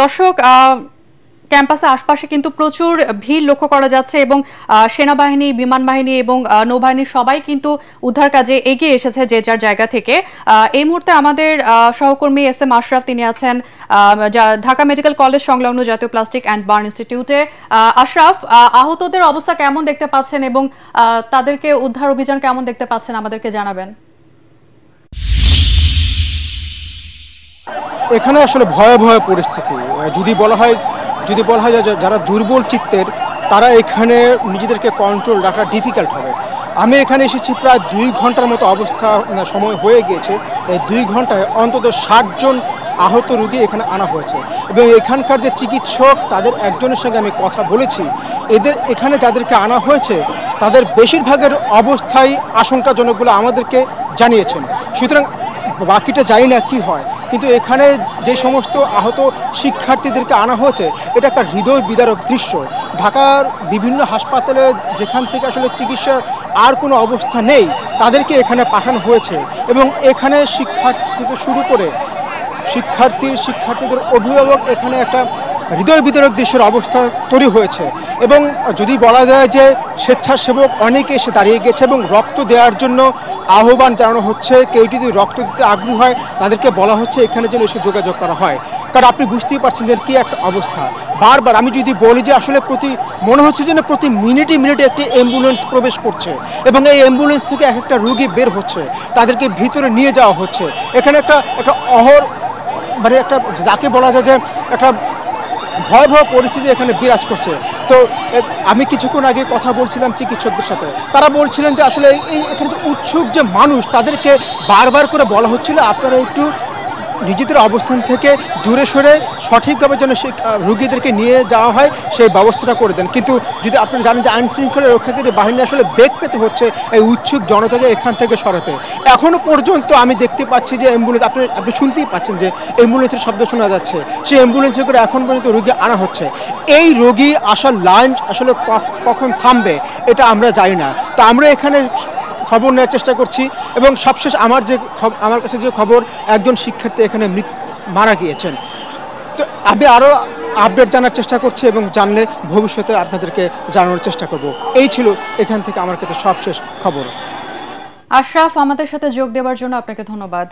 দর্শক, ক্যাম্পাসের আশপাশে কিন্তু প্রচুর ভিড় লক্ষ্য করা যাচ্ছে এবং সেনাবাহিনী, বিমান বাহিনী এবং নৌবাহিনী সবাই কিন্তু উদ্ধার কাজে এগিয়ে এসেছে যে যার জায়গা থেকে। এই মুহূর্তে আমাদের সহকর্মী এস এম আশরাফ, তিনি আছেন ঢাকা মেডিকেল কলেজ সংলগ্ন জাতীয় প্লাস্টিক অ্যান্ড বার্ন ইনস্টিটিউটে। আশরাফ, আহতদের অবস্থা কেমন দেখতে পাচ্ছেন এবং তাদেরকে উদ্ধার অভিযান কেমন দেখতে পাচ্ছেন আমাদেরকে জানাবেন। এখানে আসলে ভয়াবহ পরিস্থিতি। যদি বলা হয় যারা দুর্বল চিত্তের তারা এখানে নিজেদেরকে কন্ট্রোল রাখা ডিফিকাল্ট হবে। আমি এখানে এসেছি প্রায় 2 ঘন্টার মতো সময় হয়ে গিয়েছে। এই 2 ঘন্টায় অন্তত 60 জন আহত রোগী এখানে আনা হয়েছে এবং এখানকার যে চিকিৎসক তাদের একজনের সঙ্গে আমি কথা বলেছি। এখানে যাদেরকে আনা হয়েছে তাদের বেশিরভাগের অবস্থাই আশঙ্কাজনক বলে আমাদেরকে জানিয়েছেন। সুতরাং বাকিটা জানি না কি হয়, কিন্তু এখানে যে সমস্ত আহত শিক্ষার্থীদেরকে আনা হয়েছে এটা একটা হৃদয় বিদারক দৃশ্য। ঢাকার বিভিন্ন হাসপাতালে যেখান থেকে আসলে চিকিৎসার আর কোনো অবস্থা নেই তাদেরকে এখানে পাঠানো হয়েছে এবং এখানে শিক্ষার্থী থেকে শুরু করে শিক্ষার্থীদের অভিভাবক এখানে একটা হৃদয় বিদারক দৃশ্যের অবস্থা তৈরি হয়েছে। এবং যদি বলা যায় যে স্বেচ্ছাসেবক অনেকে এসে দাঁড়িয়ে গেছে এবং রক্ত দেওয়ার জন্য আহ্বান জানানো হচ্ছে। কেউ যদি রক্ত দিতে আগ্রহী হয় তাদেরকে বলা হচ্ছে এখানে যেন এসে যোগাযোগ করা হয়, কারণ আপনি বুঝতেই পারছেন যে কী একটা অবস্থা। বারবার আমি যদি বলি যে আসলে মনে হচ্ছে যেন প্রতি মিনিটে একটি অ্যাম্বুলেন্স প্রবেশ করছে এবং এই অ্যাম্বুলেন্স থেকে এক একটা রোগী বের হচ্ছে, তাদেরকে ভিতরে নিয়ে যাওয়া হচ্ছে। এখানে একটা একটা যাকে বলা যায় যে একটা ভয়াবহ পরিস্থিতি এখানে বিরাজ করছে। তো আমি কিছুক্ষণ আগে কথা বলছিলাম চিকিৎসকদের সাথে, তারা বলছিলেন যে আসলে এখানে যে উৎসুক যে মানুষ তাদেরকে বারবার করে বলা হচ্ছিল আপনারা একটু নিজেদের অবস্থান থেকে দূরে সরে সঠিকভাবে যেন সেই রোগীদেরকে নিয়ে যাওয়া হয় সেই ব্যবস্থাটা করে দেন। কিন্তু যদি আপনারা জানেন যে আইনশৃঙ্খলা রক্ষাকারী বাহিনী আসলে বেগ পেতে হচ্ছে এই উৎসুক জনতাকে এখান থেকে সরাতে। এখনও পর্যন্ত আমি দেখতে পাচ্ছি যে অ্যাম্বুলেন্স, আপনি শুনতেই পাচ্ছেন যে অ্যাম্বুলেন্সের শব্দ শোনা যাচ্ছে, সেই অ্যাম্বুলেন্সে করে এখন পর্যন্ত রোগী আনা হচ্ছে। এই রোগী আসার লাইন আসলে কখন থামবে এটা আমরা জানি না। তো আমরা এখানে খবর নেওয়ার চেষ্টা করছি এবং সবশেষ আমার কাছে যে খবর একজন শিক্ষার্থী এখানে মারা গিয়েছেন। তো আমি আরও আপডেট জানার চেষ্টা করছি এবং জানলে ভবিষ্যতে আপনাদেরকে জানানোর চেষ্টা করব। এই ছিল এখান থেকে আমার কাছে সবশেষ খবর। আশরাফ, আমাদের সাথে যোগ দেওয়ার জন্য আপনাকে ধন্যবাদ।